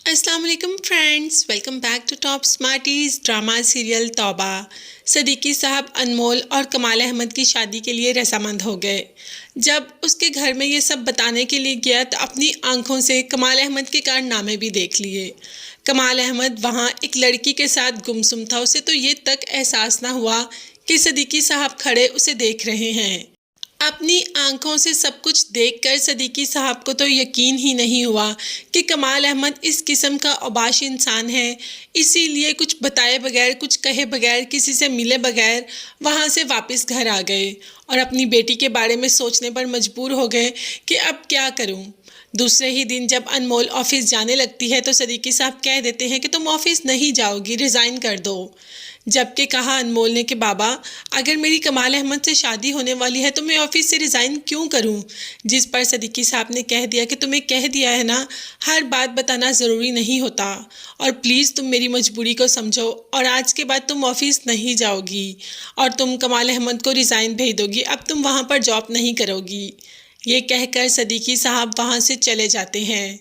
السلام علیکم friends, welcome back to top smarties drama serial توبہ۔ صدیقی صاحب انمول اور کمال احمد کی شادی کے لیے رضامند ہو گئے۔ جب اس کے گھر میں یہ سب بتانے کے لیے گیا تو اپنی آنکھوں سے کمال احمد کے کارنامے بھی دیکھ لیے۔ کمال احمد وہاں ایک لڑکی کے ساتھ گمسم تھا، اسے تو یہ تک احساس نہ ہوا کہ صدیقی صاحب کھڑے اسے دیکھ رہے ہیں۔ اپنی آنکھوں سے سب کچھ دیکھ کر صدیقی صاحب کو تو یقین ہی نہیں ہوا کہ کمال احمد اس قسم کا اوباش انسان ہے، اسی لیے کچھ بتائے بغیر، کچھ کہے بغیر، کسی سے ملے بغیر وہاں سے واپس گھر آ گئے اور اپنی بیٹی کے بارے میں سوچنے پر مجبور ہو گئے کہ اب کیا کروں۔ دوسرے ہی دن جب انمول آفس جانے لگتی ہے تو صدیقی صاحب کہہ دیتے ہیں کہ تم آفس نہیں جاؤ گی، ریزائن کر دو۔ جبکہ کہا انمول نے کہ بابا اگر میری کمال احمد سے شادی ہونے والی ہے تو میں آفس سے ریزائن کیوں کروں؟ جس پر صدیقی صاحب نے کہہ دیا کہ تمہیں کہہ دیا ہے نا، ہر بات بتانا ضروری نہیں ہوتا، اور پلیز تم میری مجبوری کو سمجھو، اور آج کے بعد تم آفس نہیں جاؤ گی اور تم کمال احمد کو ریزائن بھیج دو گی، اب تم وہاں پر جاب نہیں کرو گی۔ یہ کہہ کر صدیقی صاحب وہاں سے چلے جاتے ہیں۔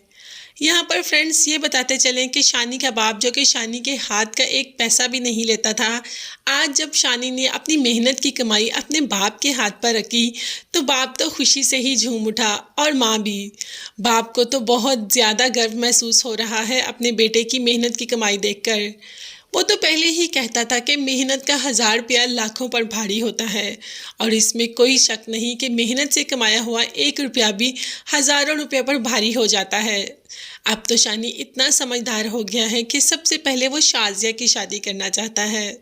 یہاں پر فرینڈز یہ بتاتے چلیں کہ شانی کا باپ، جو کہ شانی کے ہاتھ کا ایک پیسہ بھی نہیں لیتا تھا، آج جب شانی نے اپنی محنت کی کمائی اپنے باپ کے ہاتھ پر رکھی تو باپ تو خوشی سے ہی جھوم اٹھا، اور ماں بھی۔ باپ کو تو بہت زیادہ گرو محسوس ہو رہا ہے اپنے بیٹے کی محنت کی کمائی دیکھ کر۔ وہ تو پہلے ہی کہتا تھا کہ محنت کا 1000 روپیہ لاکھوں پر بھاری ہوتا ہے، اور اس میں کوئی شک نہیں کہ محنت سے کمایا ہوا 1 روپیہ بھی ہزاروں روپے پر بھاری ہو جاتا ہے۔ اب تو شانی اتنا سمجھدار ہو گیا ہے کہ سب سے پہلے وہ شازیہ کی شادی کرنا چاہتا ہے۔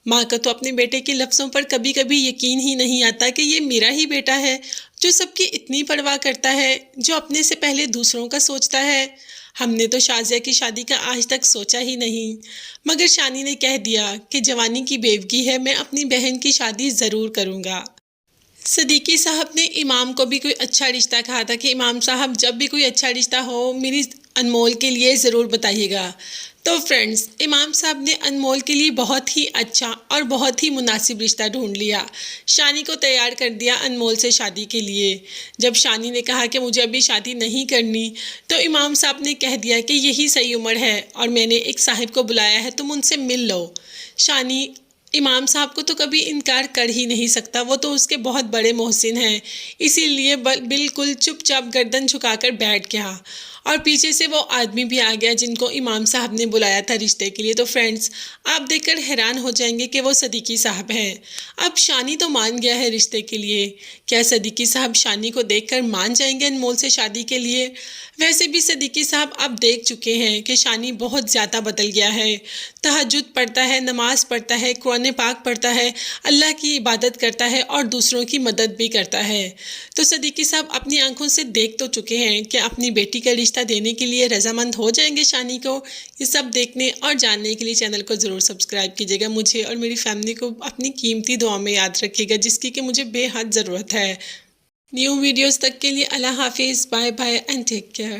ماں کا تو اپنے بیٹے کے لفظوں پر کبھی کبھی یقین ہی نہیں آتا کہ یہ میرا ہی بیٹا ہے جو سب کی اتنی پرواہ کرتا ہے، جو اپنے سے پہلے دوسروں کا سوچتا ہے۔ ہم نے تو شازیہ کی شادی کا آج تک سوچا ہی نہیں، مگر شانی نے کہہ دیا کہ جوانی کی بیوگی ہے، میں اپنی بہن کی شادی ضرور کروں گا۔ صدیقی صاحب نے امام کو بھی کوئی اچھا رشتہ کہا تھا کہ امام صاحب جب بھی کوئی اچھا رشتہ ہو میری انمول کے لیے ضرور بتائیے گا۔ تو فرینڈز، امام صاحب نے انمول کے لیے بہت ہی اچھا اور بہت ہی مناسب رشتہ ڈھونڈ لیا، شانی کو تیار کر دیا انمول سے شادی کے لیے۔ جب شانی نے کہا کہ مجھے ابھی شادی نہیں کرنی تو امام صاحب نے کہہ دیا کہ یہی صحیح عمر ہے، اور میں نے ایک صاحب کو بلایا ہے، تم ان سے مل لو۔ شانی امام صاحب کو تو کبھی انکار کر ہی نہیں سکتا، وہ تو اس کے بہت بڑے محسن ہیں، اسی لیے بالکل چپ چاپ گردن جھکا کر بیٹھ گیا، اور پیچھے سے وہ آدمی بھی آ گیا جن کو امام صاحب نے بلایا تھا رشتے کے لیے۔ تو فرینڈز، آپ دیکھ کر حیران ہو جائیں گے کہ وہ صدیقی صاحب ہیں۔ اب شانی تو مان گیا ہے رشتے کے لیے، کیا صدیقی صاحب شانی کو دیکھ کر مان جائیں گے انمول سے شادی کے لیے؟ ویسے بھی صدیقی صاحب اب دیکھ چکے ہیں کہ شانی بہت زیادہ بدل گیا ہے، تہجد پڑھتا ہے، نماز پڑھتا ہے، قرآن پاک پڑھتا ہے، اللہ کی عبادت کرتا ہے اور دوسروں کی مدد بھی کرتا ہے۔ تو صدیقی صاحب اپنی آنکھوں سے دیکھ تو چکے ہیں کہ اپنی بیٹی کا رشتہ دینے کے لیے رضامند ہو جائیں گے شانی کو۔ یہ سب دیکھنے اور جاننے کے لیے چینل کو ضرور سبسکرائب کیجیے گا۔ مجھے اور میری فیملی کو اپنی قیمتی دعا میں یاد رکھیے گا، جس کی کہ مجھے بے حد ضرورت ہے۔ نیو ویڈیوز تک کے لیے اللہ حافظ، bye bye and take care.